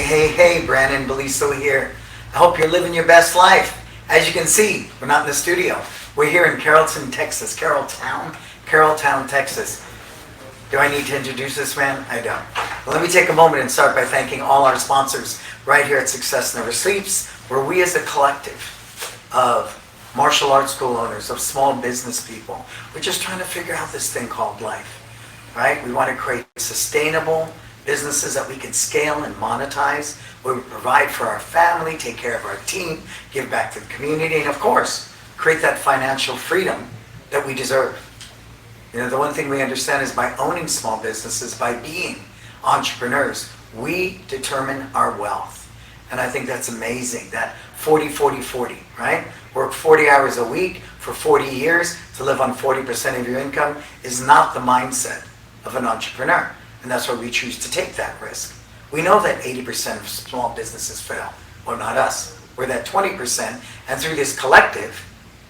Hey, Brannon Beliso here. I hope you're living your best life. As you can see, we're not in the studio. We're here in Carrollton, Texas. Carrollton, Texas. Do I need to introduce this man? I don't. Well, let me take a moment and start by thanking all our sponsors right here at Success Never Sleeps, where we as a collective of martial arts school owners, of small business people, we're just trying to figure out this thing called life, right? We want to create sustainable businesses that we can scale and monetize, where we provide for our family, take care of our team, give back to the community, and of course, create that financial freedom that we deserve. You know, the one thing we understand is by owning small businesses, by being entrepreneurs, we determine our wealth. And I think that's amazing, that 40-40-40, right? Work 40 hours a week for 40 years to live on 40% of your income is not the mindset of an entrepreneur. And that's why we choose to take that risk. We know that 80% of small businesses fail. Well, not us. We're that 20%, and through this collective,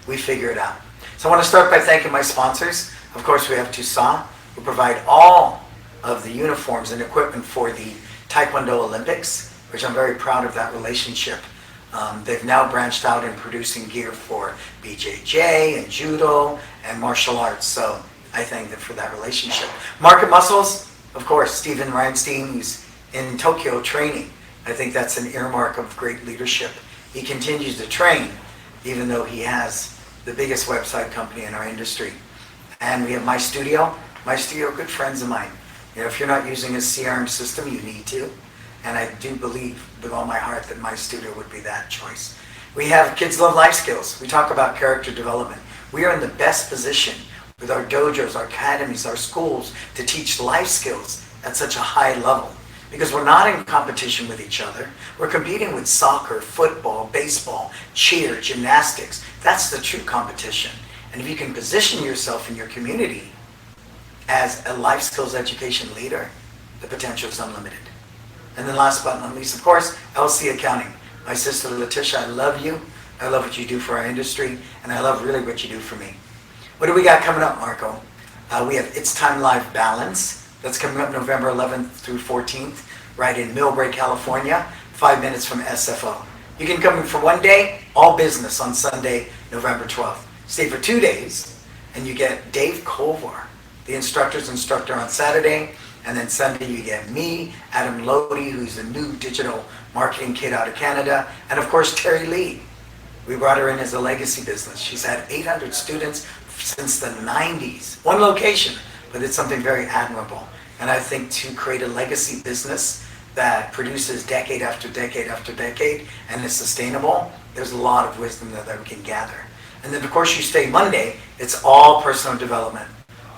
we figure it out. So I want to start by thanking my sponsors. Of course, we have Tucson, who provide all of the uniforms and equipment for the Taekwondo Olympics, which I'm very proud of that relationship. They've now branched out in producing gear for BJJ and judo and martial arts, so I thank them for that relationship. Market Muscles, of course, Steven Reinstein, who's in Tokyo training. I think that's an earmark of great leadership. He continues to train, even though he has the biggest website company in our industry. And we have My Studio, good friends of mine. You know, if you're not using a CRM system, you need to. And I do believe with all my heart that My Studio would be that choice. We have Kids Love Life Skills. We talk about character development. We are in the best position with our dojos, our academies, our schools to teach life skills at such a high level. Because we're not in competition with each other. We're competing with soccer, football, baseball, cheer, gymnastics. That's the true competition. And if you can position yourself in your community as a life skills education leader, the potential is unlimited. And then last but not least, of course, LC Accounting. My sister Letitia, I love you. I love what you do for our industry, and I love really what you do for me. What do we got coming up, Marco? We have It's Time Live Balance. That's coming up November 11th through 14th, right in Millbrae, California, 5 minutes from SFO. You can come in for one day, all business on Sunday, November 12th. Stay for 2 days, and you get Dave Kovar, the instructor on Saturday, and then Sunday you get me, Adam Lodi, who's a new digital marketing kid out of Canada, and of course Terry Lee. We brought her in as a legacy business. She's had 800 students since the 90s. One location, but it's something very admirable. And I think to create a legacy business that produces decade after decade after decade and is sustainable, there's a lot of wisdom that we can gather. And then of course you stay Monday, it's all personal development.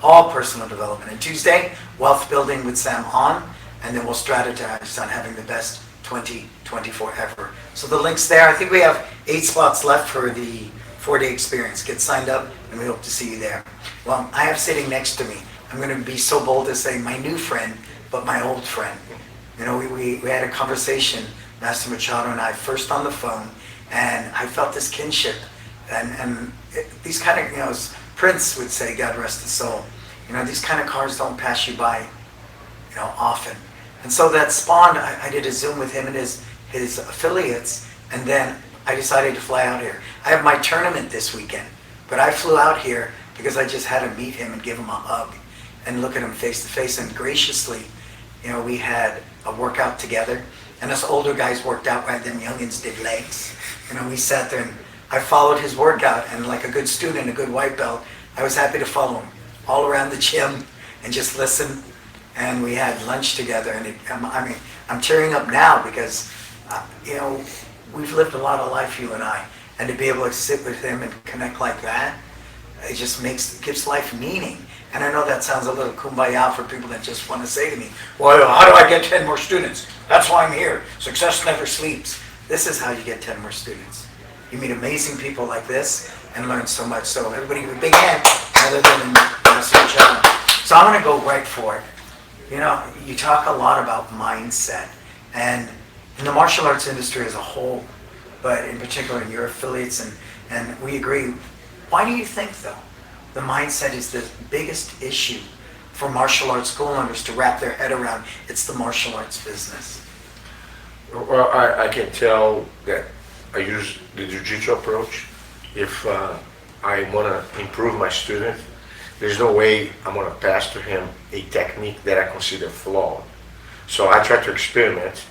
All personal development. And Tuesday, wealth building with Sam Hahn, and then we'll strategize on having the best 2024 ever. So the link's there. I think we have 8 spots left for the 4-day experience. Get signed up, and we hope to see you there. Well, I have sitting next to me, I'm going to be so bold to say my new friend, but my old friend. You know, we had a conversation, Master Machado and I, first on the phone, and I felt this kinship. And these kind of, you know, as Prince would say, God rest his soul, you know, these kind of cars don't pass you by, you know, often. And so that spawned, I did a Zoom with him and his affiliates, and then I decided to fly out here. I have my tournament this weekend, but I flew out here because I just had to meet him and give him a hug and look at him face to face. And graciously, you know, we had a workout together, and us older guys worked out while them youngins did legs. You know, we sat there and I followed his workout, and like a good student, a good white belt, I was happy to follow him all around the gym and just listen. And we had lunch together, and I'm tearing up now because, you know, we've lived a lot of life, you and I, and to be able to sit with him and connect like that, it just gives life meaning. And I know that sounds a little kumbaya for people that just want to say to me, well, how do I get 10 more students? That's why I'm here. Success never sleeps. This is how you get 10 more students. You meet amazing people like this and learn so much. So everybody give a big hand other than Master Machado. So I'm going to go right for it. You know, you talk a lot about mindset, and in the martial arts industry as a whole, but in particular in your affiliates, and we agree. Why do you think, though, the mindset is the biggest issue for martial arts school owners to wrap their head around? It's the martial arts business. Well, I can tell that I use the Jiu-Jitsu approach. If I want to improve my student, there's no way I'm going to pass to him a technique that I consider flawed. So I try to experiment,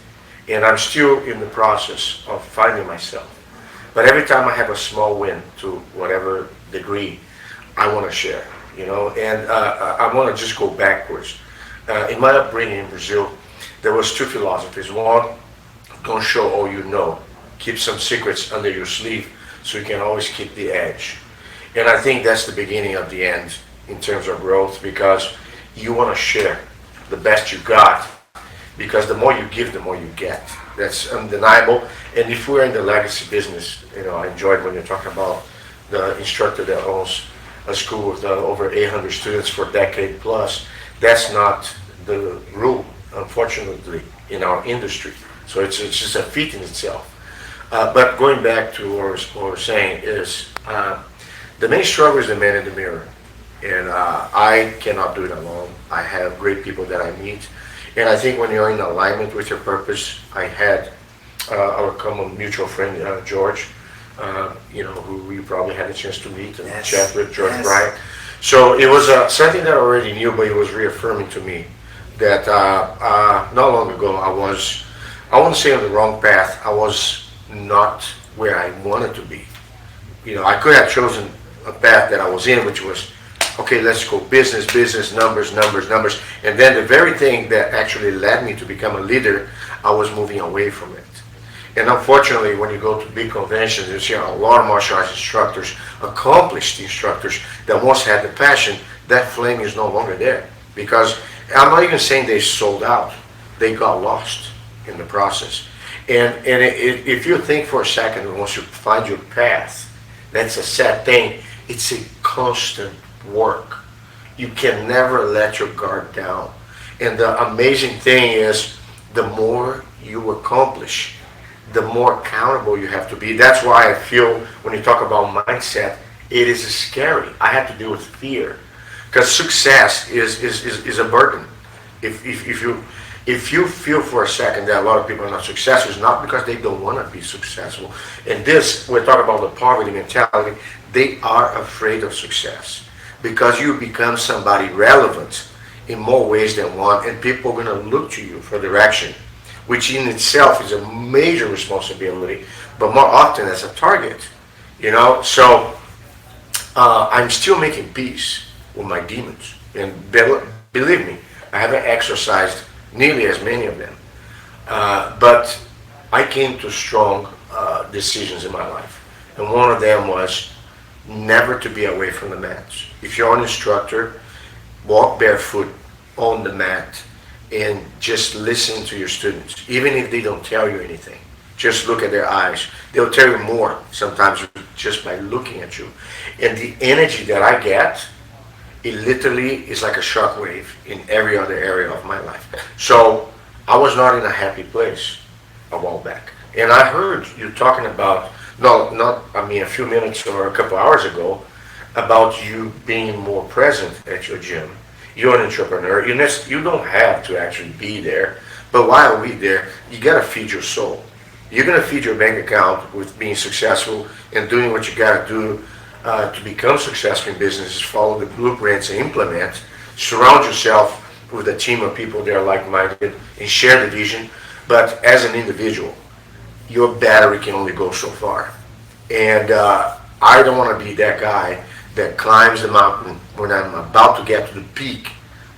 and I'm still in the process of finding myself. But every time I have a small win to whatever degree, I want to share, and I want to just go backwards. In my upbringing in Brazil, there was two philosophies. One, don't show all you know. Keep some secrets under your sleeve so you can always keep the edge. And I think that's the beginning of the end in terms of growth, because you want to share the best you got, because the more you give, the more you get. That's undeniable. And if we're in the legacy business, I enjoyed when you're talking about the instructor that owns a school with over 800 students for a decade plus. That's not the rule, unfortunately, in our industry. So it's just a feat in itself. But going back to what we're saying is, the main struggle is the man in the mirror. And I cannot do it alone. I have great people that I meet. And I think when you're in alignment with your purpose, I had our common mutual friend, George, who you probably had a chance to meet and chat with, George Bryant. So it was something that I already knew, but it was reaffirming to me that not long ago I won't say on the wrong path. I was not where I wanted to be. I could have chosen a path that I was in, which was, okay, let's go business, numbers. And then the very thing that actually led me to become a leader, I was moving away from it. And unfortunately, when you go to big conventions, you see a lot of martial arts instructors, accomplished instructors that once had the passion, that flame is no longer there. Because I'm not even saying they sold out, they got lost in the process. And if you think for a second, once you find your path, that's a sad thing. It's a constant work. You can never let your guard down. And the amazing thing is, the more you accomplish, the more accountable you have to be. That's why I feel when you talk about mindset, it is scary. I have to deal with fear, because success is a burden. If you feel for a second that a lot of people are not successful, it's not because they don't want to be successful. And this, we're talking about the poverty mentality. They are afraid of success because you become somebody relevant in more ways than one, and people are going to look to you for direction, which in itself is a major responsibility, but more often as a target, So I'm still making peace with my demons, and believe me, I haven't exercised nearly as many of them, but I came to strong decisions in my life, and one of them was never to be away from the mats. If you're an instructor, walk barefoot on the mat and just listen to your students, even if they don't tell you anything. Just look at their eyes. They'll tell you more sometimes just by looking at you. And the energy that I get, it literally is like a shockwave in every other area of my life. So I was not in a happy place a while back. And I heard you talking about, a few minutes or a couple hours ago, about you being more present at your gym. You're an entrepreneur. You don't have to actually be there. But while we're there, you got to feed your soul. You're going to feed your bank account with being successful and doing what you got to do to become successful in business. Is follow the blueprints and implement. Surround yourself with a team of people that are like-minded and share the vision. But as an individual, your battery can only go so far. And I don't want to be that guy that climbs the mountain. When I'm about to get to the peak,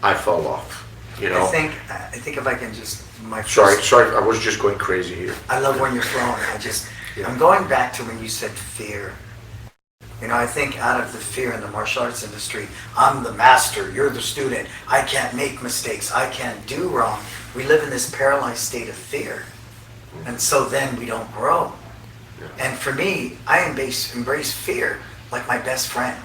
I fall off. I think if I can just Sorry, I was just going crazy here. I love when you're flowing. I'm going back to when you said fear. I think out of the fear in the martial arts industry, I'm the master, you're the student, I can't make mistakes, I can't do wrong. We live in this paralyzed state of fear. And so then we don't grow. And for me, I embrace fear like my best friend.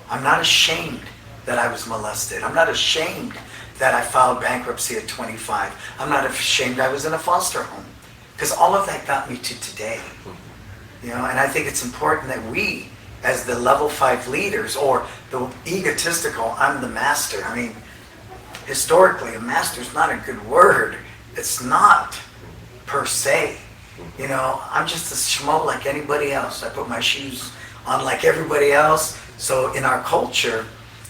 I'm not ashamed that I was molested. I'm not ashamed that I filed bankruptcy at 25. I'm not ashamed I was in a foster home. Because all of that got me to today. And I think it's important that we, as the level 5 leaders, or the egotistical, I'm the master. Historically, a master's not a good word. It's not. per se. You know, I'm just a schmo like anybody else. I put my shoes on like everybody else. So in our culture,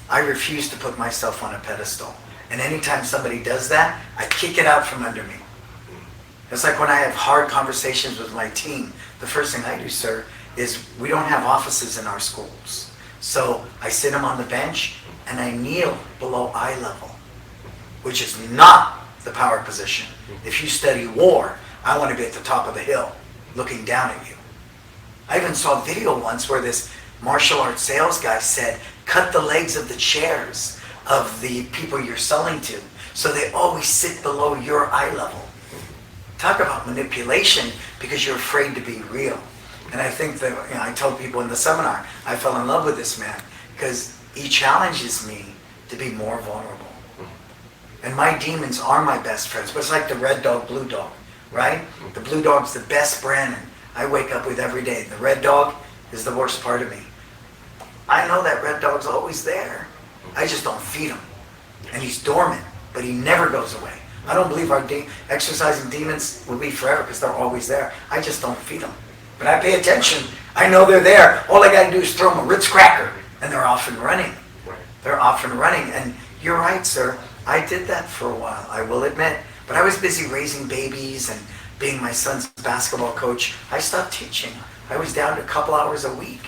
I refuse to put myself on a pedestal. And anytime somebody does that, I kick it out from under me. It's like when I have hard conversations with my team, the first thing I do, sir, is we don't have offices in our schools. So I sit them on the bench and I kneel below eye level, which is not the power position. If you study war, I want to be at the top of the hill, looking down at you. I even saw a video once where this martial arts sales guy said, cut the legs of the chairs of the people you're selling to, so they always sit below your eye level. Talk about manipulation because you're afraid to be real. And I think that, you know, I told people in the seminar, I fell in love with this man because he challenges me to be more vulnerable. And my demons are my best friends, but it's like the red dog, blue dog, right? The blue dog's the best Brannon I wake up with every day. The red dog is the worst part of me. I know that red dog's always there. I just don't feed him. And he's dormant, but he never goes away. I don't believe our exercising demons will be forever because they're always there. I just don't feed them. But I pay attention. I know they're there. All I got to do is throw them a Ritz cracker, and they're off and running. They're off and running. And you're right, sir. I did that for a while, I will admit. But I was busy raising babies and being my son's basketball coach. I stopped teaching. I was down to a couple hours a week.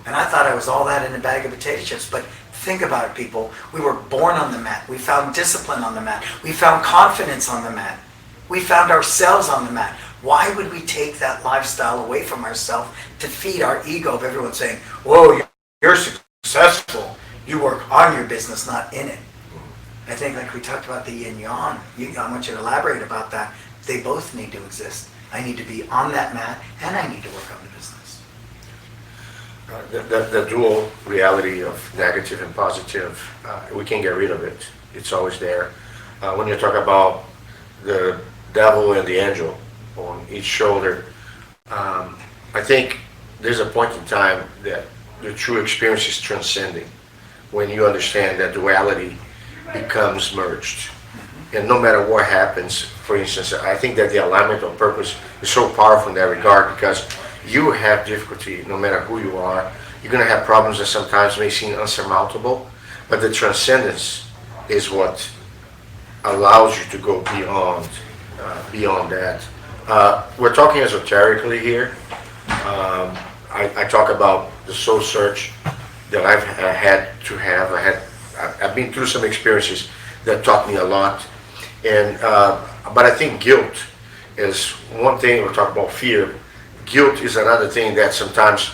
And I thought I was all that in a bag of potato chips. But think about it, people. We were born on the mat. We found discipline on the mat. We found confidence on the mat. We found ourselves on the mat. Why would we take that lifestyle away from ourselves to feed our ego of everyone saying, whoa, you're successful. You work on your business, not in it. I think like we talked about the yin yang, I want you to elaborate about that. They both need to exist. I need to be on that mat and I need to work on the business. The dual reality of negative and positive, we can't get rid of it. It's always there. When you talk about the devil and the angel on each shoulder, I think there's a point in time that the true experience is transcending when you understand that duality becomes merged. And no matter what happens, for instance, I think that the alignment of purpose is so powerful in that regard because you have difficulty no matter who you are. You're going to have problems that sometimes may seem unsurmountable, but the transcendence is what allows you to go beyond that. We're talking esoterically here. I talk about the soul search that I've had to have. I've been through some experiences that taught me a lot. And but I think guilt is one thing. We'll talk about fear. Guilt is another thing that sometimes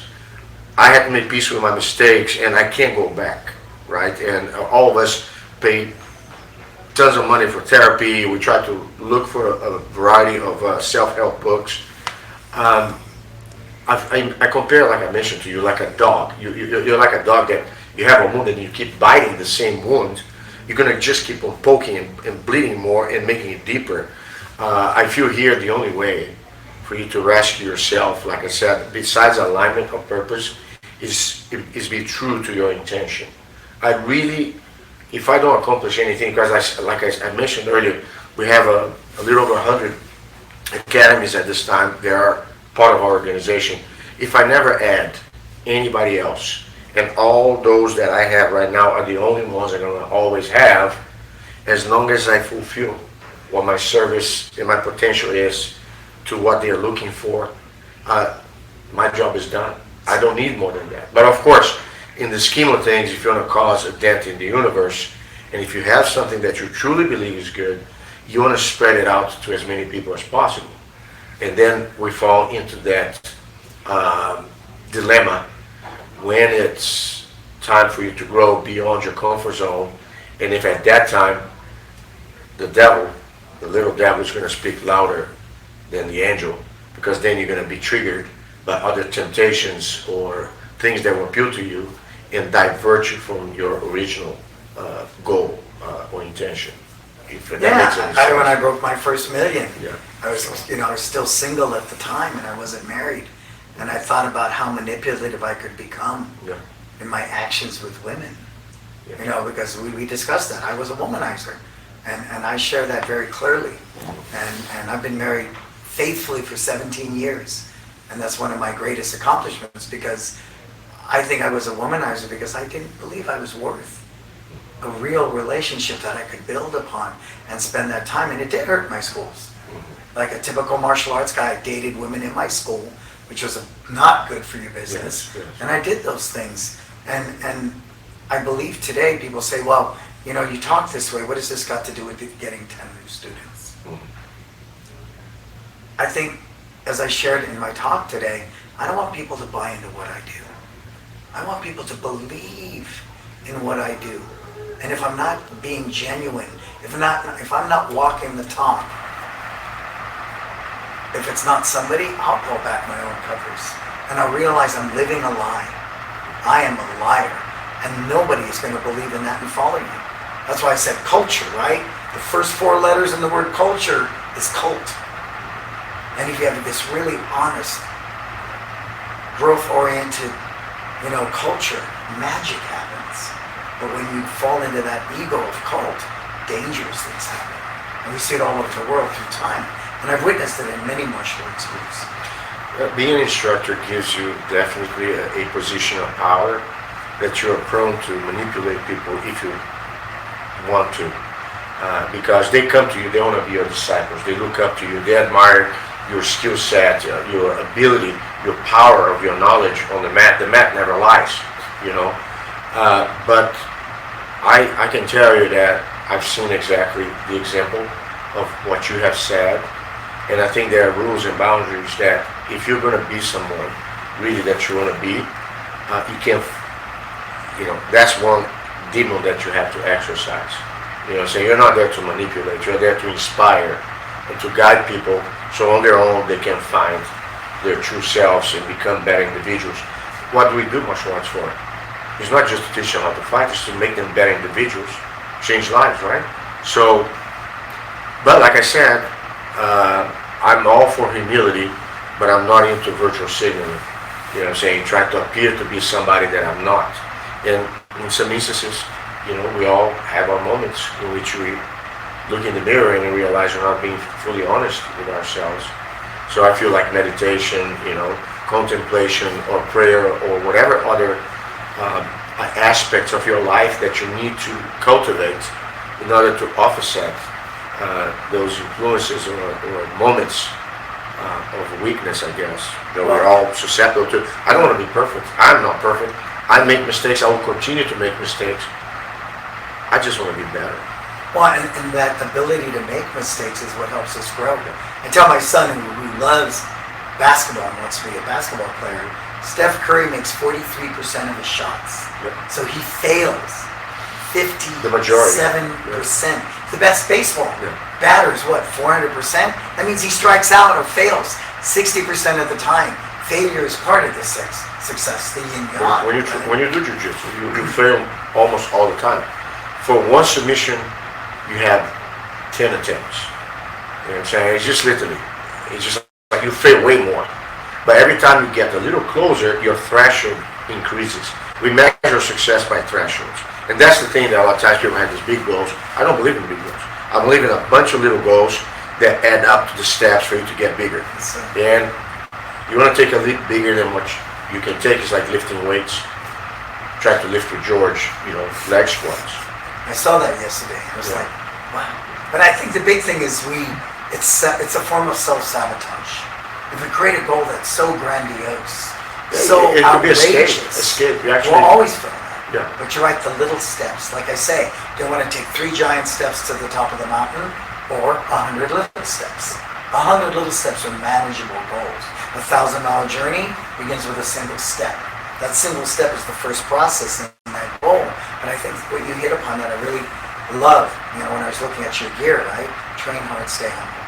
I have to make peace with my mistakes and I can't go back, right? And all of us pay tons of money for therapy. We try to look for a variety of self-help books. I compare, like I mentioned to you, like a dog. You're like a dog that you have a wound and you keep biting the same wound. You're going to just keep on poking and bleeding more and making it deeper. I feel here the only way for you to rescue yourself, like I said, besides alignment of purpose, is be true to your intention. I really, if I don't accomplish anything, because like I mentioned earlier, we have a little over 100 academies at this time. They are part of our organization. If I never add anybody else, and all those that I have right now are the only ones I'm going to always have, as long as I fulfill what my service and my potential is to what they're looking for, my job is done. I don't need more than that. But of course, in the scheme of things, if you want to cause a dent in the universe, and if you have something that you truly believe is good, you want to spread it out to as many people as possible. And then we fall into that dilemma when it's time for you to grow beyond your comfort zone. And if at that time, the devil, the little devil, is going to speak louder than the angel, because then you're going to be triggered by other temptations or things that will appeal to you and divert you from your original goal or intention. If that makes any sense. When I broke my first million, Yeah. I was still single at the time and I wasn't married. And I thought about how manipulative I could become Yeah. in my actions with women. Yeah. Because we discussed that. I was a womanizer. And I share that very clearly. And I've been married faithfully for 17 years. And that's one of my greatest accomplishments, because I think I was a womanizer because I didn't believe I was worth a real relationship that I could build upon and spend that time. And it did hurt my schools. Like a typical martial arts guy, I dated women in my school, which was not good for your business. Yes. And I did those things. And I believe today people say, well, you know, you talk this way, what has this got to do with getting 10 new students? I think, as I shared in my talk today, I don't want people to buy into what I do. I want people to believe in what I do. And if I'm not being genuine, if I'm not walking the talk, if it's not somebody, I'll pull back my own covers. And I'll realize I'm living a lie. I am a liar. And nobody is going to believe in that and follow you. That's why I said culture, right? The first 4 letters in the word culture is cult. And if you have this really honest, growth-oriented, culture, magic happens. But when you fall into that ego of cult, dangerous things happen. And we see it all over the world through time. And I've witnessed it in many martial arts schools. Being an instructor gives you definitely a position of power that you're prone to manipulate people if you want to. Because they come to you, they want to be your disciples. They look up to you, they admire your skill set, your ability, your power of your knowledge on the mat. The mat never lies, But I can tell you that I've seen exactly the example of what you have said. And I think there are rules and boundaries that if you're going to be someone really that you want to be, you can't, that's one demon that you have to exercise. So you're not there to manipulate, you're there to inspire and to guide people so on their own they can find their true selves and become better individuals. What do we do martial arts for? It's not just to teach them how to fight, it's to make them better individuals, change lives, right? So, but like I said, I'm all for humility, but I'm not into virtual signaling. Trying to appear to be somebody that I'm not. And in some instances, we all have our moments in which we look in the mirror and we realize we're not being fully honest with ourselves. So I feel like meditation, contemplation or prayer or whatever other aspects of your life that you need to cultivate in order to offset those influences or moments of weakness, I guess, that we're all susceptible to. I don't want to be perfect. I'm not perfect. I make mistakes. I will continue to make mistakes. I just want to be better. Well, and that ability to make mistakes is what helps us grow. I tell my son, who loves basketball and wants to be a basketball player, Steph Curry makes 43% of his shots. Yep. So he fails 57%. The best baseball batter's 400%? That means he strikes out or fails 60% of the time. Failure is part of the success, the yin yang. When you do Ju-Jitsu, you fail almost all the time. For one submission, you have 10 attempts. You know what I'm saying? It's just literally, it's just like you fail way more. But every time you get a little closer, your threshold increases. We measure success by thresholds. And that's the thing that a lot of times people have these big goals. I don't believe in big goals. I believe in a bunch of little goals that add up to the steps for you to get bigger. And you want to take a leap bigger than what you can take. It's like lifting weights. Try to lift with George, leg squats. I saw that yesterday. I was like, wow. But I think the big thing is it's a form of self-sabotage. If we create a goal that's so grandiose, it outrageous, could be escape. We'll always fail that. Yeah. But you're right, the little steps. Like I say, you want to take 3 giant steps to the top of the mountain or 100 little steps. 100 little steps are manageable goals. A 1,000-mile journey begins with a single step. That single step is the first process in that goal. And I think what you hit upon that I really love, when I was looking at your gear, right? Train hard, stay humble.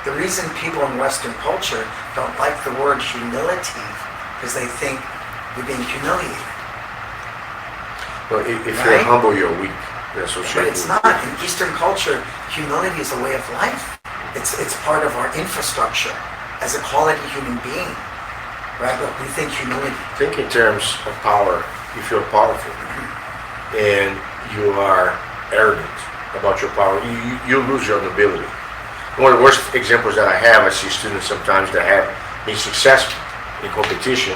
The reason people in Western culture don't like the word humility is they think you're being humiliated. Well, if you're humble, you're weak. That's what But it's not. In Eastern culture, humility is a way of life. It's part of our infrastructure as a quality human being. Right? But we think humility. Think in terms of power. If you're powerful and you are arrogant about your power, you lose your nobility. One of the worst examples that I have, I see students sometimes that have been successful in competition,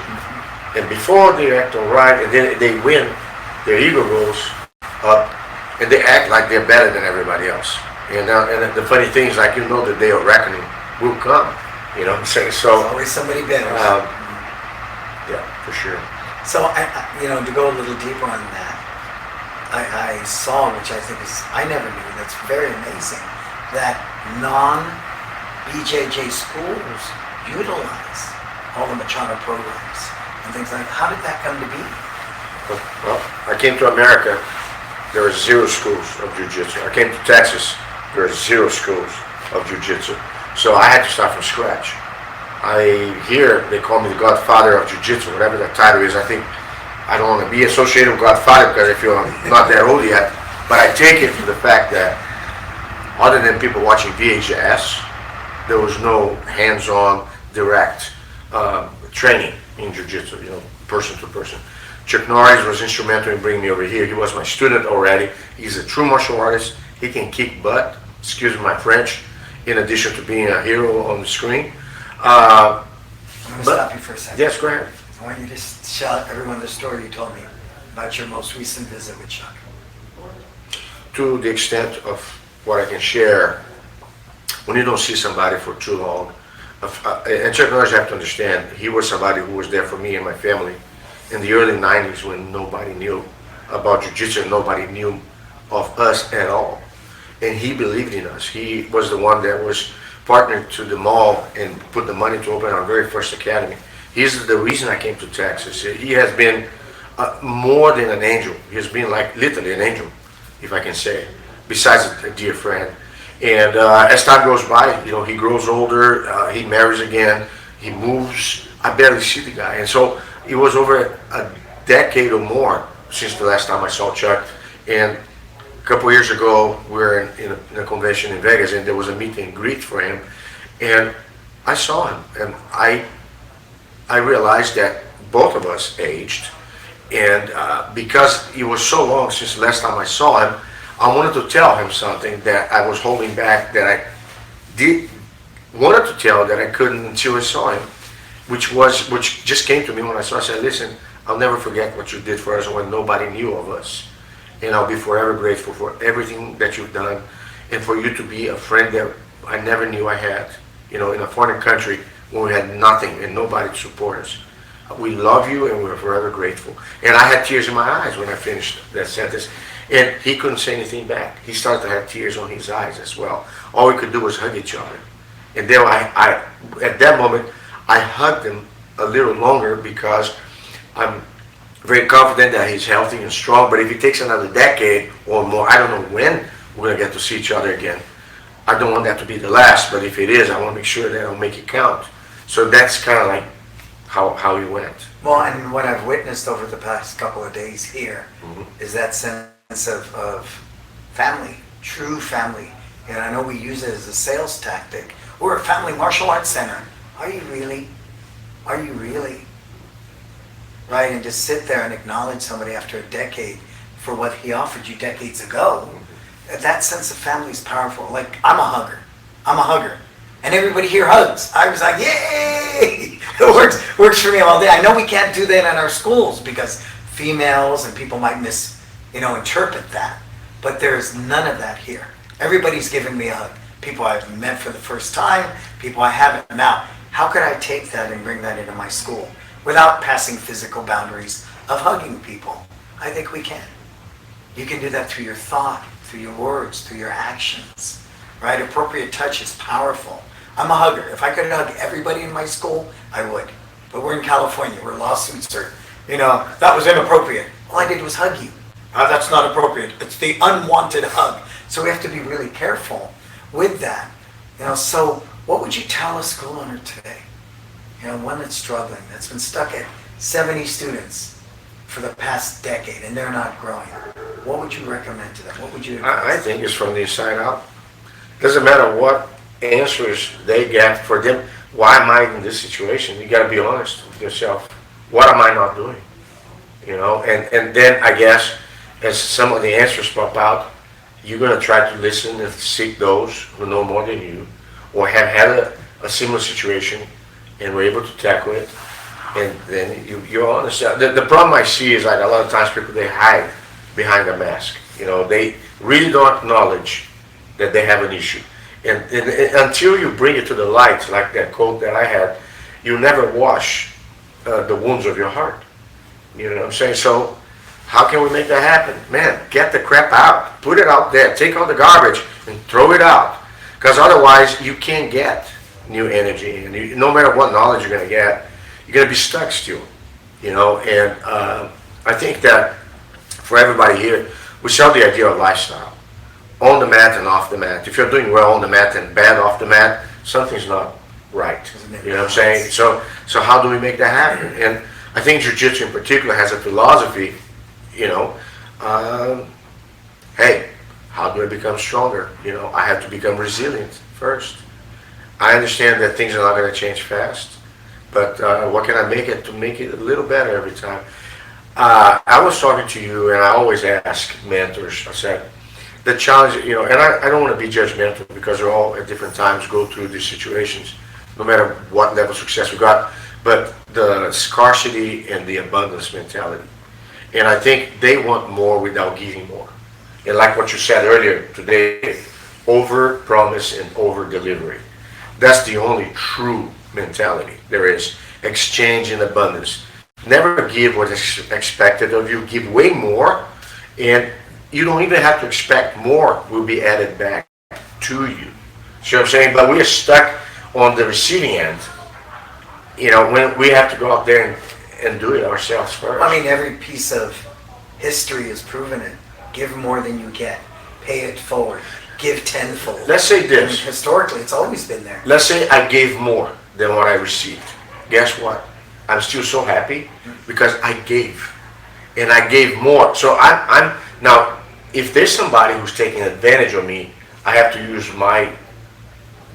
and before they act all right, and then they win, their ego goes up, and they act like they're better than everybody else. And the funny thing is, like, the day of reckoning will come. So There's always somebody better. yeah, for sure. So to go a little deeper on that, I saw, which I think I never knew, that's very amazing, that non-BJJ schools utilize all the Machado programs and things like that. How did that come to be? Well, I came to America, there were 0 schools of Jiu-Jitsu. I came to Texas, there were 0 schools of Jiu-Jitsu. So I had to start from scratch. They call me the godfather of Jiu-Jitsu, whatever that title is. I don't want to be associated with godfather because I feel I'm not that old yet, but I take it from the fact that other than people watching VHS, there was no hands-on, direct training in Jiu-Jitsu, person to person. Chuck Norris was instrumental in bringing me over here. He was my student already. He's a true martial artist. He can kick butt, excuse me my French, in addition to being a hero on the screen. I'm going to stop you for a second. Yes, go ahead. I want you to tell everyone the story you told me about your most recent visit with Chuck. To the extent of what I can share, when you don't see somebody for too long, and Chuck Norris, you have to understand, he was somebody who was there for me and my family in the early 90s when nobody knew about Jiu-Jitsu and nobody knew of us at all. And he believed in us. He was the one that was partnered to the mall and put the money to open our very first academy. He's the reason I came to Texas. He has been more than an angel. He has been like literally an angel, if I can say, besides a dear friend. And as time goes by, he grows older, he marries again, he moves. I barely see the guy. And so it was over a decade or more since the last time I saw Chuck. And a couple of years ago, we were in a convention in Vegas, and there was a meet and greet for him. And I saw him, and I realized that both of us aged. And because it was so long since the last time I saw him, I wanted to tell him something that I was holding back, that I wanted to tell that I couldn't until I saw him, which just came to me when I saw. I said, listen, I'll never forget what you did for us when nobody knew of us, and I'll be forever grateful for everything that you've done, and for you to be a friend that I never knew I had, in a foreign country when we had nothing and nobody to support us. We love you and we're forever grateful. And I had tears in my eyes when I finished that sentence. And he couldn't say anything back. He started to have tears on his eyes as well. All we could do was hug each other. And then I at that moment, I hugged him a little longer because I'm very confident that he's healthy and strong. But if it takes another decade or more, I don't know when we're going to get to see each other again. I don't want that to be the last, but if it is, I want to make sure that I'll make it count. So that's kind of like how it went. Well, and what I've witnessed over the past couple of days here is that sense of family, true family. And I know we use it as a sales tactic. We're a family martial arts center. Are you really? Are you really? Right? And just sit there and acknowledge somebody after a decade for what he offered you decades ago. That sense of family is powerful. Like, I'm a hugger. I'm a hugger. And everybody here hugs. I was like, yay! It works for me all day. I know we can't do that in our schools because females and people might interpret that. But there's none of that here. Everybody's giving me a hug. People I've met for the first time, people I haven't. Now, how could I take that and bring that into my school without passing physical boundaries of hugging people? I think we can. You can do that through your thought, through your words, through your actions. Right? Appropriate touch is powerful. I'm a hugger. If I could hug everybody in my school, I would. But we're in California, where lawsuits are, that was inappropriate. All I did was hug you. That's not appropriate. It's the unwanted hug. So we have to be really careful with that. So what would you tell a school owner today? One that's struggling, that's been stuck at 70 students for the past decade, and they're not growing. What would you recommend to them? What would you advise? I think it's from the inside out. Doesn't matter what answers they get for them. Why am I in this situation? You got to be honest with yourself. What am I not doing? And then I guess as some of the answers pop out, you're going to try to listen and seek those who know more than you, or have had a similar situation and were able to tackle it, and then you're honest. The problem I see is like a lot of times people, they hide behind a mask. They really don't acknowledge that they have an issue. And until you bring it to the light, like that quote that I had, you never wash the wounds of your heart. You know what I'm saying? So how can we make that happen? Man, get the crap out. Put it out there. Take all the garbage and throw it out. Because otherwise you can't get new energy. And no matter what knowledge you're going to get, you're going to be stuck still. And I think that for everybody here, we sell the idea of lifestyle. On the mat and off the mat. If you're doing well on the mat and bad off the mat, something's not right. You know what I'm saying? So how do we make that happen? And I think Jiu-Jitsu in particular has a philosophy, hey, how do I become stronger? I have to become resilient first. I understand that things are not going to change fast, but what can I make it to make it a little better every time? I was talking to you, and I always ask mentors, I said, the challenge, and I don't want to be judgmental because we're all at different times go through these situations, no matter what level of success we got, but the scarcity and the abundance mentality. And I think they want more without giving more. And like what you said earlier today, over promise and over delivery. That's the only true mentality there is. Exchange in abundance. Never give what is expected of you. Give way more, and you don't even have to expect more will be added back to you. See what I'm saying? But we are stuck on the receiving end. When we have to go out there and do it ourselves first. I mean, every piece of history has proven it. Give more than you get. Pay it forward. Give tenfold. Let's say this. Historically, it's always been there. Let's say I gave more than what I received. Guess what? I'm still so happy because I gave. And I gave more. So I'm now, if there's somebody who's taking advantage of me, I have to use my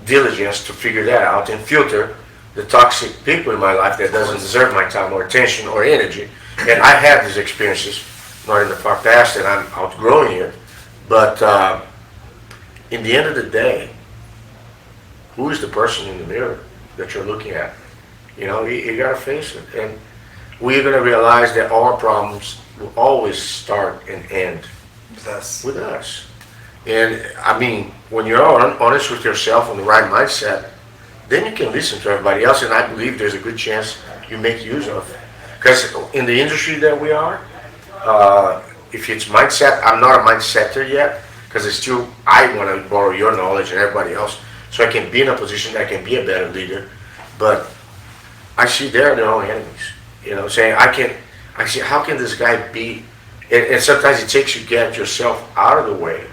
diligence to figure that out and filter the toxic people in my life that doesn't deserve my time or attention or energy. And I have these experiences, not in the far past, and I'm outgrowing it. But in the end of the day, who is the person in the mirror that you're looking at? You got to face it. And we're going to realize that our problems will always start and end with us. And I mean, when you're honest with yourself on the right mindset, then you can listen to everybody else, and I believe there's a good chance you make use of it. Because in the industry that we are, if it's mindset, I'm not a mindsetter yet, because I want to borrow your knowledge and everybody else, so I can be in a position that I can be a better leader. But I see they're their own enemies. Saying I see how can this guy be, and sometimes it takes you get yourself out of the way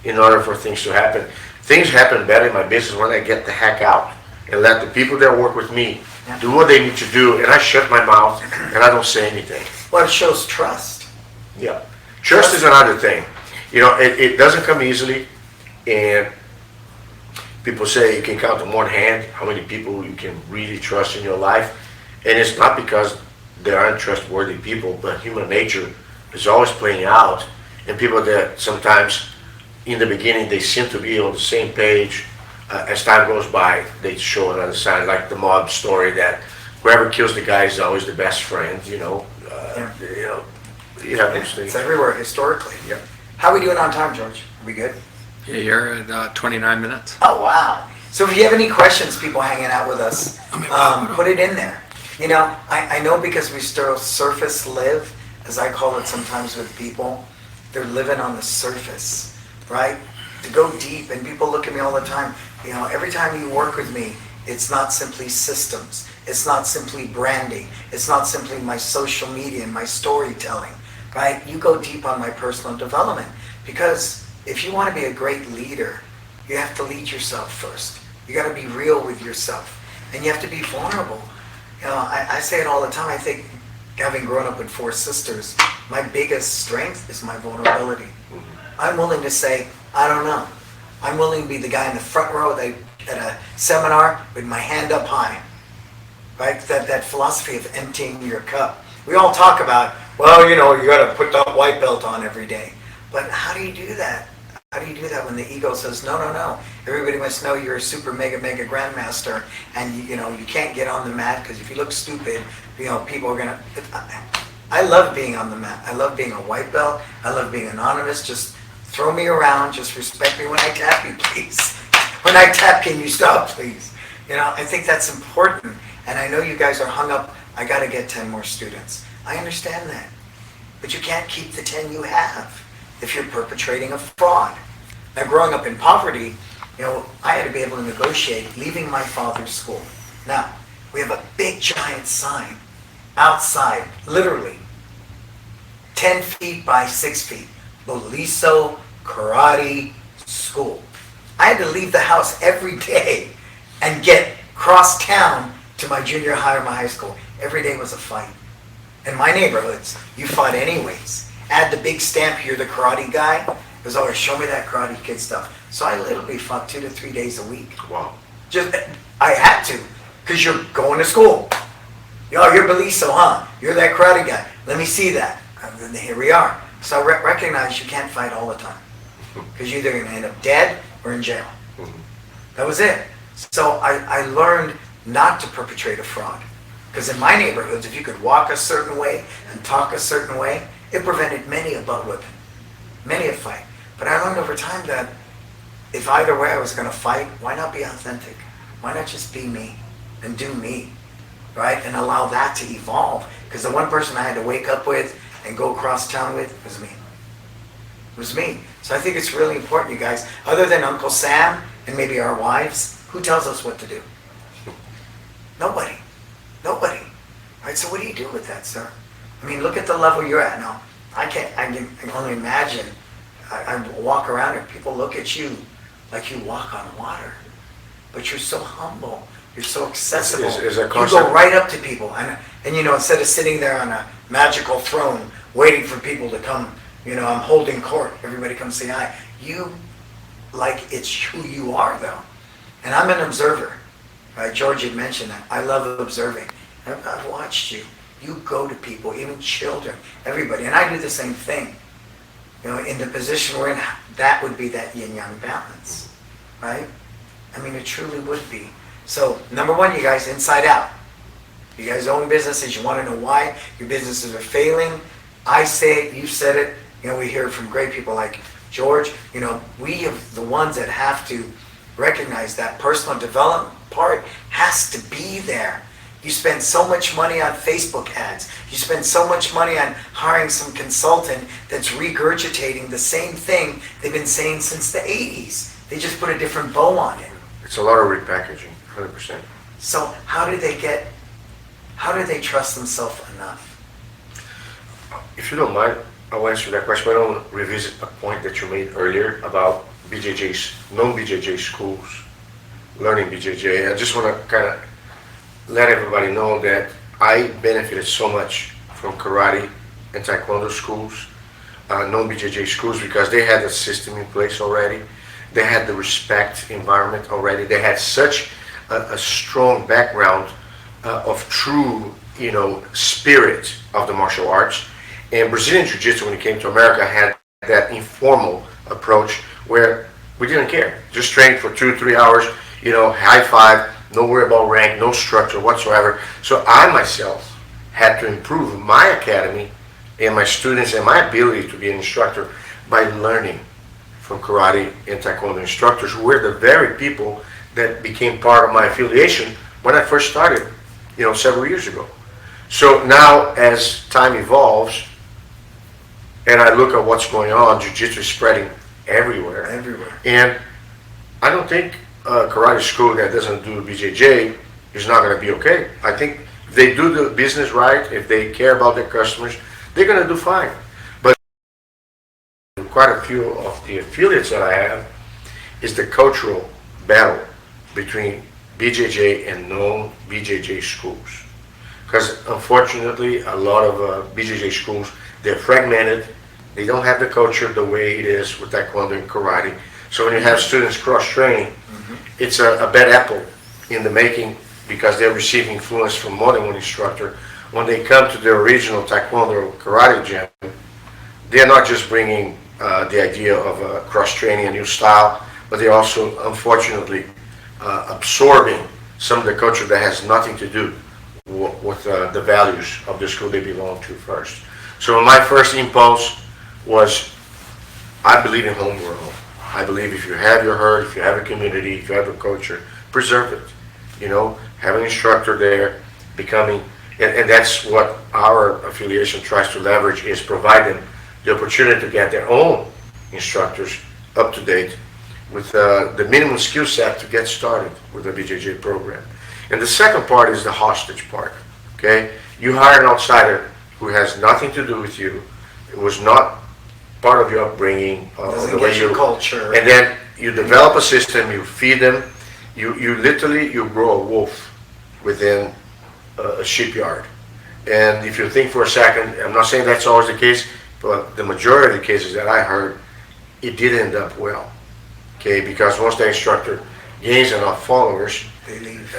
in order for things to happen. Things happen better in my business when I get the heck out and let the people that work with me do what they need to do, and I shut my mouth and I don't say anything. Well, it shows trust. Yeah. Trust is another thing. It doesn't come easily, and people say you can count on one hand how many people you can really trust in your life, and it's not because they are untrustworthy people, but human nature is always playing out, and people that sometimes in the beginning they seem to be on the same page, as time goes by they show another side, like the mob story that whoever kills the guy is always the best friend. You have those things. It's everywhere historically. Yeah. How are we doing on time, George? Are we good? Yeah, you're at 29 minutes. Oh, wow. So if you have any questions, people hanging out with us, put it in there. I know because we still surface live, as I call it sometimes with people, they're living on the surface, right? To go deep, and people look at me all the time, every time you work with me, it's not simply systems. It's not simply branding. It's not simply my social media and my storytelling, right? You go deep on my personal development, because if you want to be a great leader, you have to lead yourself first. You got to be real with yourself, and you have to be vulnerable. I say it all the time. I think, having grown up with 4 sisters, my biggest strength is my vulnerability. I'm willing to say, I don't know. I'm willing to be the guy in the front row at a seminar with my hand up high, right? That philosophy of emptying your cup. We all talk about, you got to put that white belt on every day. But how do you do that? How do you do that when the ego says, no, no, no, everybody must know you're a super mega mega grandmaster, and you can't get on the mat because if you look stupid, people are gonna. I love being on the mat. I love being a white belt. I love being anonymous. Just throw me around. Just respect me when I tap you, please. When I tap, can you stop, please? I think that's important. And I know you guys are hung up. I got to get 10 more students. I understand that, but you can't keep the 10 you have if you're perpetrating a fraud. Now, growing up in poverty, I had to be able to negotiate leaving my father's school. Now, we have a big giant sign outside, literally 10 feet by 6 feet, Beliso Karate School. I had to leave the house every day and get cross town to my junior high or my high school. Every day was a fight. In my neighborhoods, you fought anyways. Add the big stamp, you're the karate guy. It was always, show me that karate kid stuff. So I literally fought 2 to 3 days a week. Wow. I had to, because you're going to school. You're Beliso, huh? You're that karate guy. Let me see that. And then here we are. So recognize you can't fight all the time, because you're either going to end up dead or in jail. That was it. So I learned not to perpetrate a fraud. Because in my neighborhoods, if you could walk a certain way and talk a certain way, it prevented many a butt whipping, many a fight. But I learned over time that if either way I was going to fight, why not be authentic? Why not just be me and do me, right? And allow that to evolve. Because the one person I had to wake up with and go across town with was me. It was me. So I think it's really important, you guys. Other than Uncle Sam and maybe our wives, who tells us what to do? Nobody. Nobody. Right? So what do you do with that, sir? I mean, look at the level you're at now. I can only imagine. I walk around and people look at you like you walk on water. But you're so humble. You're so accessible. Is a you go right up to people. And instead of sitting there on a magical throne waiting for people to come, I'm holding court. Everybody come say hi. You, like it's who you are, though. And I'm an observer. Right? George had mentioned that. I love observing. I've watched you. You go to people, even children, everybody. And I do the same thing. In the position we're in, that would be that yin-yang balance, right? I mean, it truly would be. So, number one, you guys, inside out. You guys own businesses. You want to know why your businesses are failing. I say it. You said it. We hear it from great people like George. We are the ones that have to recognize that personal development part has to be there. You spend so much money on Facebook ads. You spend so much money on hiring some consultant that's regurgitating the same thing they've been saying since the 80s. They just put a different bow on it. It's a lot of repackaging, 100%. So how do they trust themselves enough? If you don't mind, I'll answer that question. I want to revisit a point that you made earlier about BJJ's, non-BJJ schools, learning BJJ. I just want to kind of let everybody know that I benefited so much from karate and taekwondo schools, non-BJJ schools, because they had a system in place already. They had the respect environment already. They had such a strong background of true, spirit of the martial arts. And Brazilian Jiu-Jitsu, when it came to America, had that informal approach where we didn't care. Just train for 2-3 hours, high five, no worry about rank, no structure whatsoever. So I myself had to improve my academy and my students and my ability to be an instructor by learning from karate and taekwondo instructors, who were the very people that became part of my affiliation when I first started, several years ago. So now, as time evolves, and I look at what's going on, Jiu-Jitsu is spreading everywhere. And I don't think a karate school that doesn't do BJJ is not going to be okay. I think if they do the business right, if they care about their customers, they're going to do fine. But quite a few of the affiliates that I have is the cultural battle between BJJ and non-BJJ schools. Because unfortunately, a lot of BJJ schools, they're fragmented. They don't have the culture the way it is with taekwondo and karate. So when you have students cross-training, it's a bad apple in the making, because they're receiving influence from more than one instructor. When they come to the original taekwondo or karate gym, they're not just bringing the idea of cross-training a new style, but they're also, unfortunately, absorbing some of the culture that has nothing to do with the values of the school they belong to first. So my first impulse was, I believe in homegrown. I believe if you have your herd, if you have a community, if you have a culture, preserve it. You know, have an instructor there, becoming, and that's what our affiliation tries to leverage, is provide them the opportunity to get their own instructors up to date with the minimum skill set to get started with the BJJ program. And the second part is the hostage part, okay? You hire an outsider who has nothing to do with you, it was not part of your upbringing, Doesn't get your culture. and then you develop a system, you feed them, you literally, you grow a wolf within a shipyard. And if you think for a second, I'm not saying that's always the case, but the majority of the cases that I heard, it did end up well, okay? Because once the instructor gains enough followers, They leave.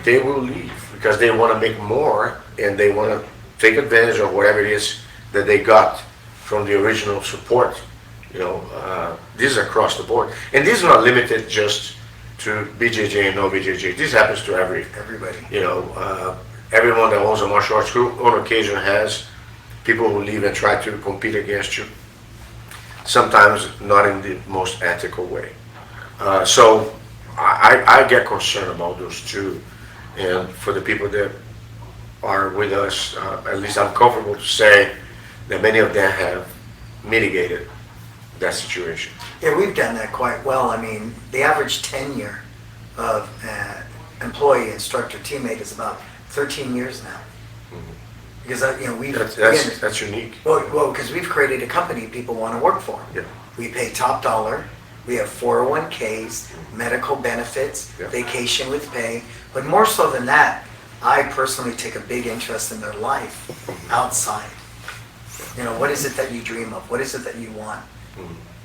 they will leave because they want to make more and they want to take advantage of whatever it is that they got from the original support. You know, this is across the board, and this is not limited just to BJJ and no BJJ. This happens to Everybody. you know, everyone that owns a martial arts group on occasion has people who leave and try to compete against you. Sometimes not in the most ethical way. So I get concerned about those too. And for the people that are with us, at least I'm comfortable to say that many of them have mitigated that situation. Yeah, we've done that quite well. I mean, the average tenure of employee, instructor, teammate is about 13 years now. Because, you know, we've... That's unique. Well, because we've created a company people want to work for. Yeah. We pay top dollar. We have 401ks, medical benefits, Yeah. vacation with pay. But more so than that, I personally take a big interest in their life outside. You know, what is it that you dream of? What is it that you want?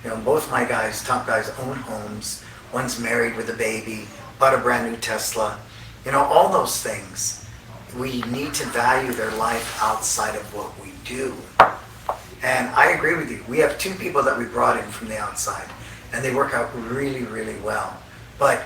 You know, both my guys, top guys, own homes. One's married with a baby, bought a brand new Tesla. You know, all those things. We need to value their life outside of what we do. And I agree with you. We have two people that we brought in from the outside, and they work out really, really well. But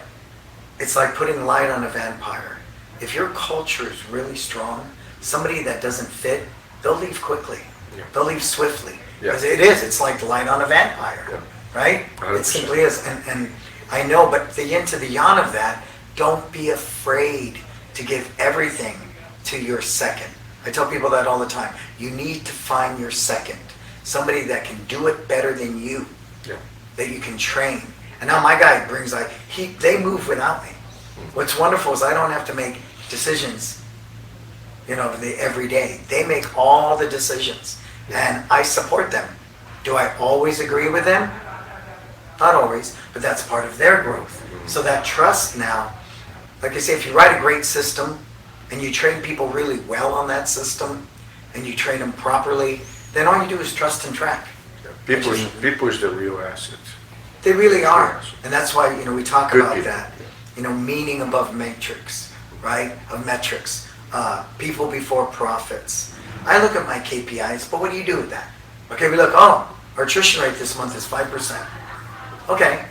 it's like putting light on a vampire. If your culture is really strong, somebody that doesn't fit, they'll leave quickly. Yeah. They'll leave swiftly. Yeah. Because it is. It's like light on a vampire. Yeah. Right? 100%. It simply is. And I know, but the yin to the yang of that, don't be afraid to give everything to your second. I tell people that all the time. You need to find your second. Somebody that can do it better than you. Yeah. That you can train. And now my guy brings they move without me. What's wonderful is I don't have to make decisions, you know, every day. They make all the decisions. And I support them. Do I always agree with them? Not always, but that's part of their growth. So that trust now, like I say, if you write a great system and you train people really well on that system and you train them properly, then all you do is trust and track. People is the real asset. They really are. And that's why, you know, we talk Good about people. that. You know, meaning above matrix, right? Of metrics. People before profits. I look at my KPIs, but what do you do with that? Okay, we look, our attrition rate this month is 5%. Okay,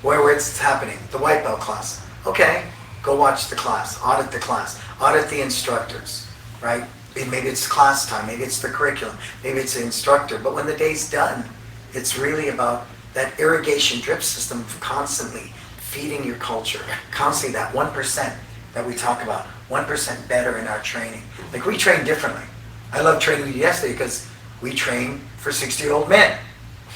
where it's happening? The white belt class. Okay, go watch the class, audit the instructors, right? Maybe it's class time, maybe it's the curriculum, maybe it's the instructor, but when the day's done, it's really about that irrigation drip system of constantly feeding your culture, constantly that 1% that we talk about, 1% better in our training. Like we train differently. I love training you yesterday because we train for 60-year-old men.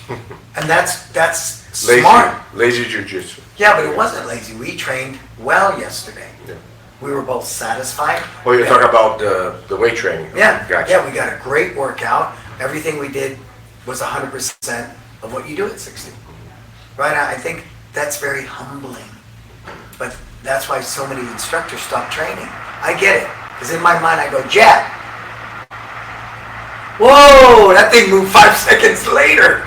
And that's smart. Lazy Ju-Jitsu. Yeah, but it wasn't lazy. We trained well yesterday. Yeah. We were both satisfied. Oh, you're talking about the weight training. Yeah, Gotcha. yeah, we got a great workout. Everything we did was 100% of what you do at 60. Right? I think that's very humbling. But that's why so many instructors stop training. I get it. Because in my mind I go, jab. Whoa, that thing moved 5 seconds later.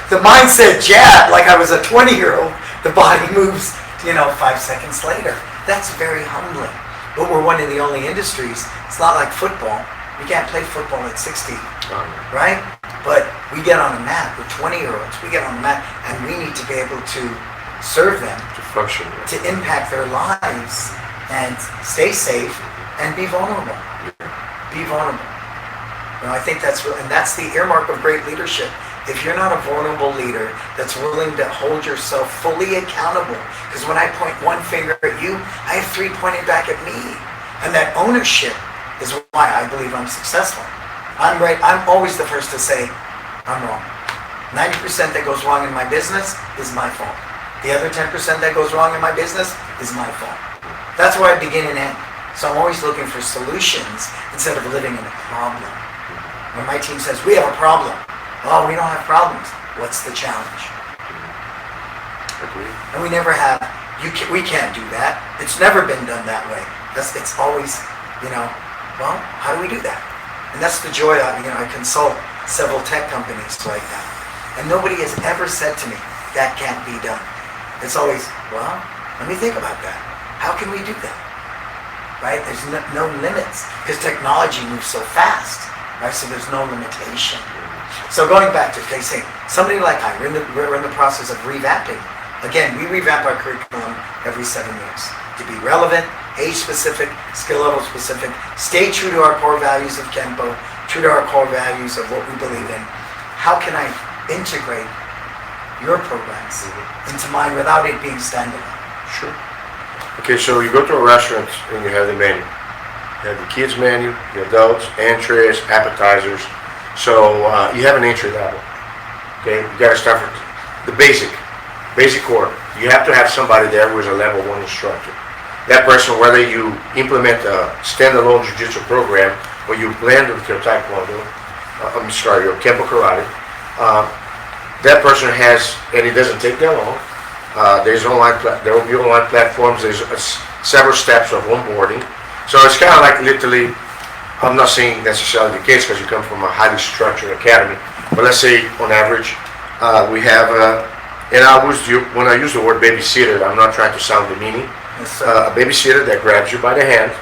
The mind said jab like I was a 20-year-old. The body moves, 5 seconds later. That's very humbling. But we're one of the only industries. It's not like football. You can't play football at 60, right? But we get on a mat, we're 20-year-olds, we get on the mat, and we need to be able to serve them, To function. to impact their lives, and stay safe, and be vulnerable. Be vulnerable. I think that's the earmark of great leadership. If you're not a vulnerable leader that's willing to hold yourself fully accountable, because when I point one finger at you, I have three pointed back at me. And that ownership is why I believe I'm successful. I'm right. I'm always the first to say, I'm wrong. 90% that goes wrong in my business is my fault. The other 10% that goes wrong in my business is my fault. That's where I begin and end. So I'm always looking for solutions instead of living in a problem. When my team says, we have a problem. Oh, we don't have problems. What's the challenge? Agreed. And we never have, we can't do that. It's never been done that way. It's always, well, how do we do that? And that's the joy of, I consult several tech companies like that. And nobody has ever said to me, that can't be done. It's always, well, let me think about that. How can we do that? Right? There's no limits because technology moves so fast, right? So there's no limitation. So going back to, say, somebody like we're in the process of revamping. Again, we revamp our curriculum every 7 years to be relevant, age-specific, skill-level specific, stay true to our core values of Kempo, true to our core values of what we believe in. How can I integrate your programs into mine without it being standalone? Sure. Okay, so you go to a restaurant and you have the menu. You have the kids menu, the adults, entrees, appetizers. So you have an entry level. Okay, you got to start with the basic order. You have to have somebody there who is a level 1 instructor. That person, whether you implement a standalone Jiu-Jitsu program or you blend with your Taekwondo, your Kempo Karate, that person has, and it doesn't take that long. There will be online platforms. There's several steps of onboarding. So it's kind of like literally. I'm not saying necessarily the case because you come from a highly structured academy, but let's say on average we have, and when I use the word babysitter, I'm not trying to sound demeaning. A babysitter that grabs you by the hand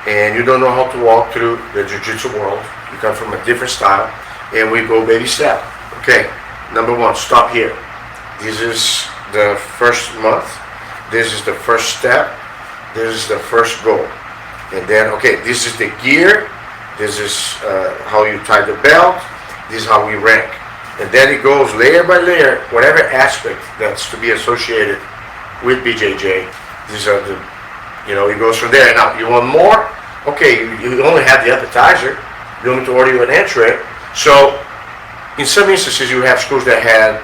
and you don't know how to walk through the Jiu-Jitsu world. You come from a different style and we go baby step. Okay, number 1, stop here. This is the first month. This is the first step. This is the first goal. And then, okay, this is the gear, this is how you tie the belt, this is how we rank. And then it goes layer by layer, whatever aspect that's to be associated with BJJ. These are the, it goes from there. Now, you want more? Okay, you only have the appetizer, you want me to order you an entree. So, in some instances, you have schools that had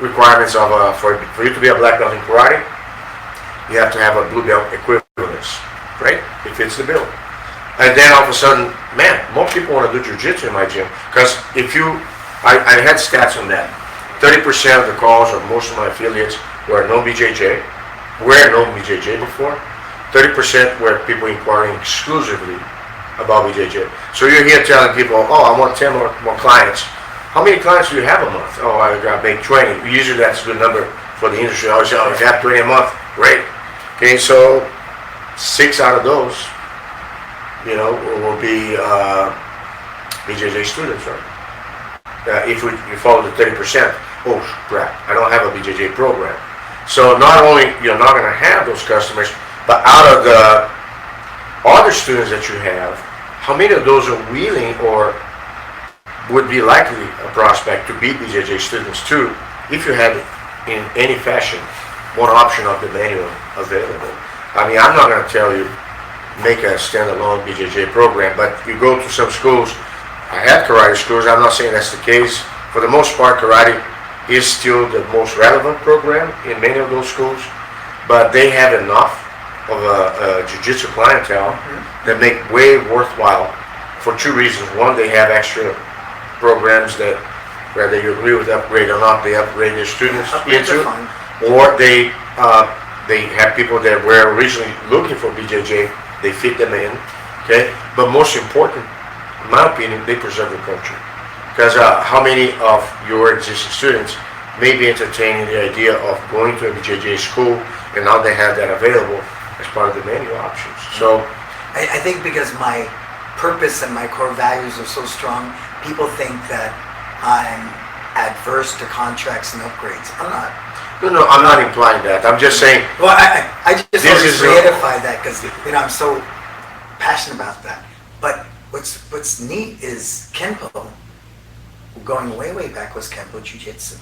requirements of, for you to be a black belt in karate, you have to have a blue belt equivalence. Right? It fits the bill. And then all of a sudden, man, most people want to do Jiu-Jitsu in my gym. Because I had stats on that. 30% of the calls of most of my affiliates were no BJJ before. 30% were people inquiring exclusively about BJJ. So you're here telling people, oh, I want 10 more clients. How many clients do you have a month? Oh, I got to make 20. Usually that's a good number for the industry. I always say, oh, if you have 20 a month, great. Okay, so 6 out of those, will be BJJ students, right? If you follow the 30%, oh crap, I don't have a BJJ program. So not only you're not going to have those customers, but out of the other students that you have, how many of those are willing or would be likely a prospect to be BJJ students too, if you had in any fashion one option of the manual available? I mean, I'm not going to tell you make a standalone BJJ program, but you go to some schools. I had karate schools. I'm not saying that's the case. For the most part, karate is still the most relevant program in many of those schools, but they have enough of a Jiu-Jitsu clientele that make way worthwhile for 2 reasons. One, they have extra programs that, whether you agree with the upgrade or not, they upgrade their students into, or they have people that were originally looking for BJJ, they fit them in, okay? But most important, in my opinion, they preserve the culture. Because how many of your existing students may be entertaining the idea of going to a BJJ school, and now they have that available as part of the menu options. So, I think because my purpose and my core values are so strong, people think that I'm adverse to contracts and upgrades. I'm not. No, I'm not implying that. I'm just saying, Well, I just This always is a- reedify that because I'm so passionate about that. But what's neat is Kenpo, going way back, was Kenpo Ju-Jitsu.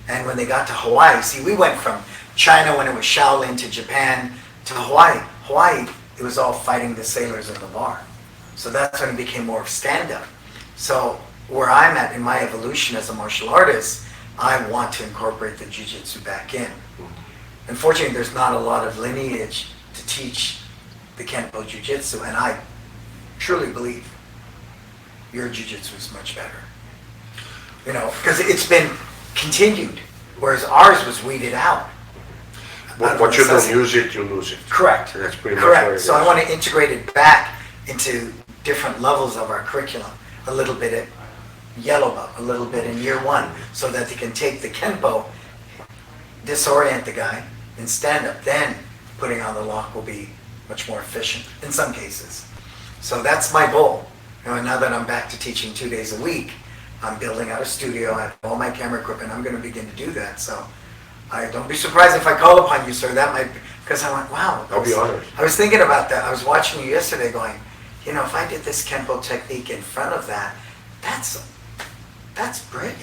And when they got to Hawaii, see, we went from China when it was Shaolin to Japan to Hawaii. Hawaii, it was all fighting the sailors in the bar. So that's when it became more of stand-up. So where I'm at in my evolution as a martial artist, I want to incorporate the Jiu-Jitsu back in. Unfortunately, there's not a lot of lineage to teach the Kenpo Jiu-Jitsu, and I truly believe your Jiu-Jitsu is much better. Because it's been continued, whereas ours was weeded out. what you don't use it, you lose it. Correct. That's pretty much what it Correct. is. So I want to integrate it back into different levels of our curriculum. A little bit at yellow belt, a little bit in year one, so that they can take the Kenpo, disorient the guy, and stand up. Then putting on the lock will be much more efficient in some cases. So that's my goal. Now that I'm back to teaching 2 days a week, I'm building out a studio. I have all my camera equipment. I'm going to begin to do that. So don't be surprised if I call upon you, sir. That might, because I went, wow. I'll be honored. I was thinking about that. I was watching you yesterday going, if I did this Kenpo technique in front of that, that's brilliant.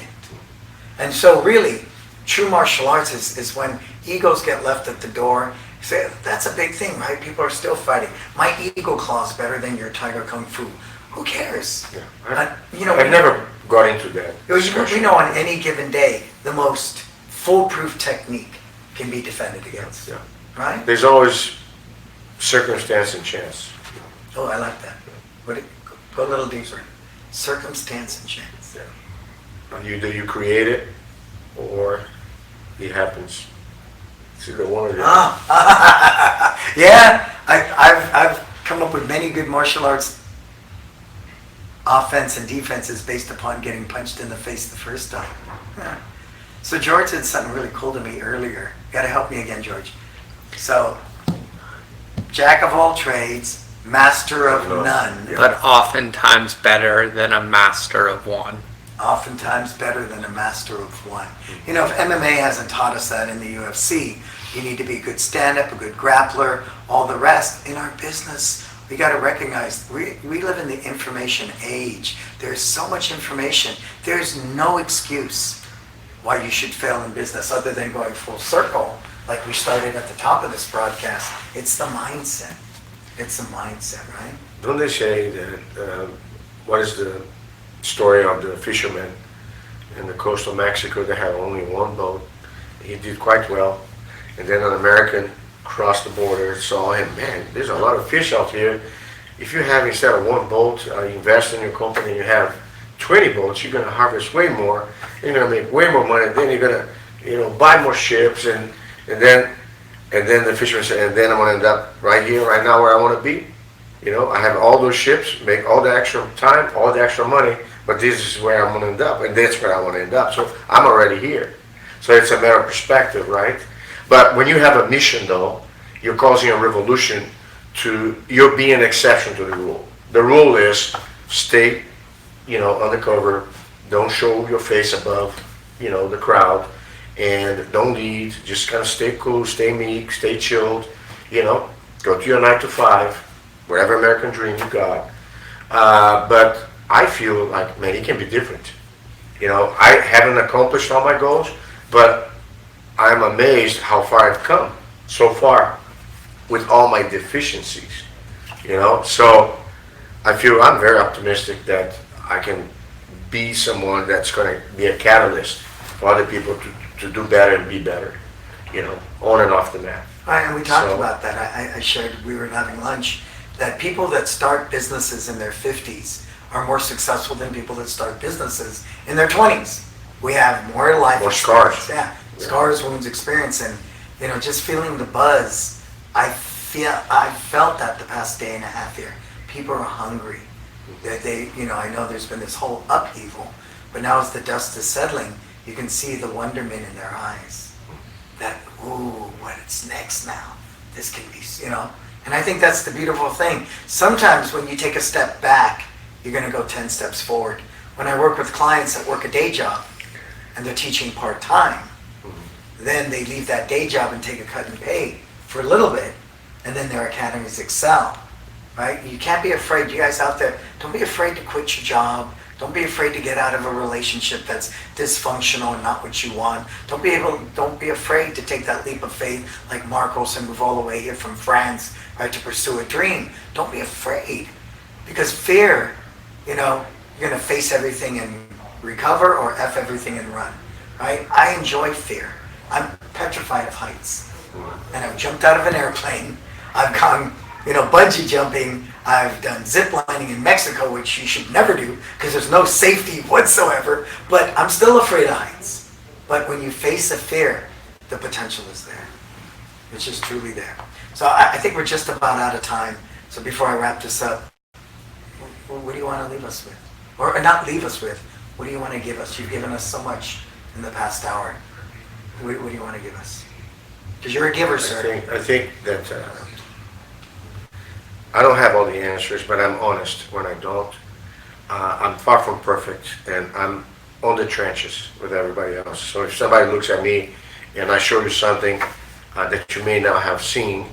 And so really, true martial arts is when egos get left at the door. So that's a big thing, right? People are still fighting. My ego claw's better than your Tiger Kung Fu. Who cares? Yeah. I've never got into that. We know on any given day, the most foolproof technique can be defended against. Yeah. Right? There's always circumstance and chance. Oh, I like that. Go a little deeper. Circumstance and chance. Yeah. Either you create it or it happens. It's either one or the other. Yeah, I've come up with many good martial arts offense and defenses based upon getting punched in the face the first time. Yeah. So George said something really cool to me earlier. You gotta help me again, George. So, jack of all trades, master of none. But oftentimes better than a master of one. Oftentimes better than a master of one. If MMA hasn't taught us that in the UFC, you need to be a good stand-up, a good grappler, all the rest. In our business, we got to recognize we live in the information age. There's so much information. There's no excuse why you should fail in business other than going full circle, like we started at the top of this broadcast. It's the mindset. It's the mindset, right? Don't they say that, what is the story of the fisherman in the coast of Mexico that had only one boat? He did quite well. And then an American crossed the border, saw him, man, there's a lot of fish out here. If you have, instead of one boat, you invest in your company, you have 20 boats, you're going to harvest way more, you're going to make way more money, then you're going to, buy more ships, and then the fisherman said, and then I'm going to end up right here, right now where I want to be. I have all those ships, make all the extra time, all the extra money, but this is where I'm going to end up, and that's where I want to end up. So I'm already here. So it's a matter of perspective, right? But when you have a mission, though, you're causing a revolution you're being an exception to the rule. The rule is stay, undercover, don't show your face above, the crowd, and don't lead, just kind of stay cool, stay meek, stay chilled, go to your 9 to 5, whatever American dream you got. But I feel like, man, it can be different. I haven't accomplished all my goals, but I'm amazed how far I've come so far with all my deficiencies, So I feel I'm very optimistic that I can be someone that's going to be a catalyst for other people to do better and be better, on and off the mat. Right, and we talked about that. I shared, we were having lunch, that people that start businesses in their 50s are more successful than people that start businesses in their 20s. We have more life More experience. scars. Yeah, scars, wounds, experience, and just feeling the buzz. I felt that the past day and a half here. People are hungry. They I know there's been this whole upheaval, but now as the dust is settling, you can see the wonderment in their eyes. That, ooh, what's next now? This can be, And I think that's the beautiful thing. Sometimes when you take a step back, you're going to go 10 steps forward. when I work with clients that work a day job and they're teaching part-time, then they leave that day job and take a cut in pay for a little bit, and then their academies excel, right? You can't be afraid. You guys out there, don't be afraid to quit your job. Don't be afraid to get out of a relationship that's dysfunctional and not what you want. Don't be afraid to take that leap of faith like Marcos and move all the way here from France, right, to pursue a dream. Don't be afraid, because fear, you're going to face everything and recover, or F everything and run, right? I enjoy fear. I'm petrified of heights, and I've jumped out of an airplane. I've gone, bungee jumping. I've done zip lining in Mexico, which you should never do because there's no safety whatsoever, but I'm still afraid of heights. But when you face a fear, the potential is there. It's just truly there. So I think we're just about out of time. So before I wrap this up, what do you want to leave us with? Or not leave us with, what do you want to give us? You've given us so much in the past hour. What do you want to give us? Because you're a giver, sir. I think that I don't have all the answers, but I'm honest when I don't. I'm far from perfect, and I'm on the trenches with everybody else. So if somebody looks at me and I show you something that you may not have seen,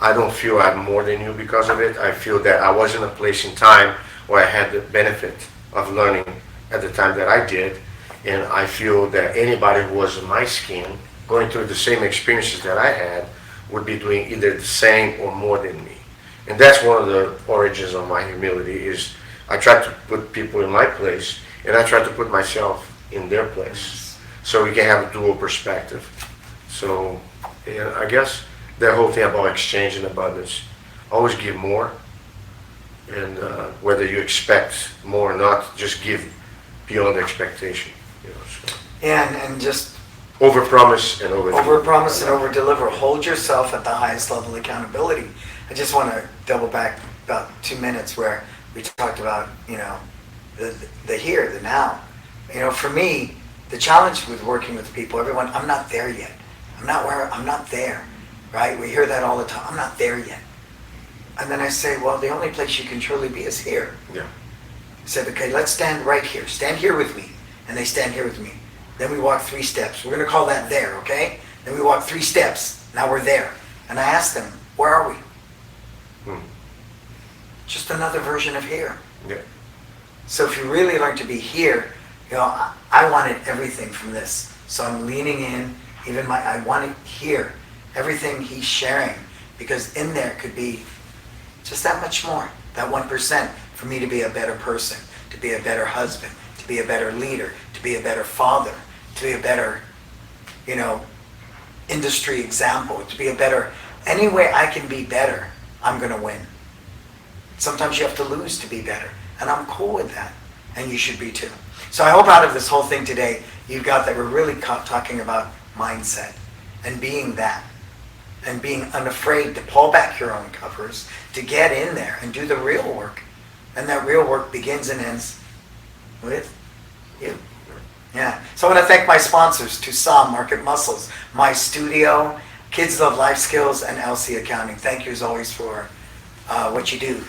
I don't feel I'm more than you because of it. I feel that I was in a place in time where I had the benefit of learning at the time that I did, and I feel that anybody who was in my skin, going through the same experiences that I had, would be doing either the same or more than me. And that's one of the origins of my humility, is I try to put people in my place, and I try to put myself in their place, so we can have a dual perspective. So I guess the whole thing about exchange and abundance, always give more, and whether you expect more or not, just give beyond expectation. So. And just overpromise and overpromise and over-deliver. Hold yourself at the highest level of accountability. I just want to double back about 2 minutes where we talked about, the here, the now. For me, the challenge with working with people, everyone, I'm not there yet. I'm not there, right? We hear that all the time. I'm not there yet. And then I say, well, the only place you can truly be is here. Yeah. I said, okay, let's stand right here. Stand here with me. And they stand here with me. Then we walk 3 steps. We're going to call that there, okay? Then we walk 3 steps. Now we're there. And I asked them, where are we? Just another version of here. Yeah. So if you really learn to be here, I wanted everything from this. So I'm leaning in, I want to hear everything he's sharing, because in there could be just that much more, that 1% for me to be a better person, to be a better husband, to be a better leader, to be a better father, to be a better, industry example, to be a better, any way I can be better, I'm going to win. Sometimes you have to lose to be better, and I'm cool with that, and you should be too. So I hope out of this whole thing today, you got that we're really talking about mindset and being that, and being unafraid to pull back your own covers, to get in there and do the real work. And that real work begins and ends with you. Yeah. So I want to thank my sponsors, Tucson, Market Muscles, My Studio, Kids Love Life Skills, and LC Accounting. Thank you as always for what you do.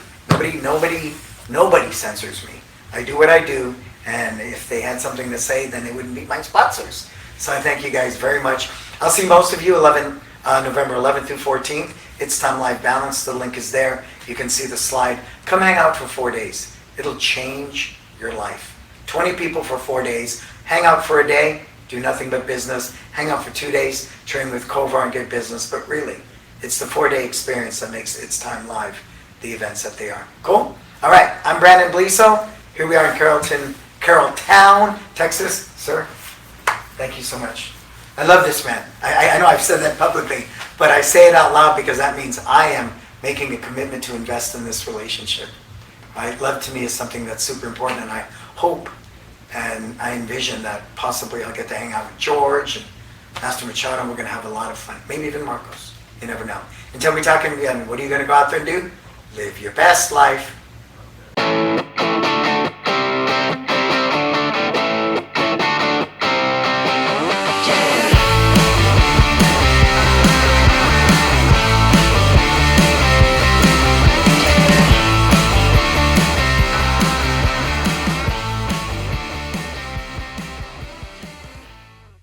Nobody censors me. I do what I do, and if they had something to say, then they wouldn't be my sponsors. So I thank you guys very much. I'll see most of you November 11th through 14th. It's Time Life Balance. The link is there. You can see the slide. Come hang out for 4 days. It'll change your life. 20 people for 4 days. Hang out for a day. Do nothing but business. Hang out for 2 days. Train with Kovar and get business. But really, it's the 4-day experience that makes It's Time Live the events that they are. Cool? All right. I'm Brannon Beliso. Here we are in Carrolltown, Texas. Sir, thank you so much. I love this man. I know I've said that publicly, but I say it out loud because that means I am making a commitment to invest in this relationship. Right? Love to me is something that's super important, and I hope and I envision that possibly I'll get to hang out with George and Master Machado, and we're going to have a lot of fun. Maybe even Marcos. You never know. Until we talk again, what are you going to go out there and do? Live your best life.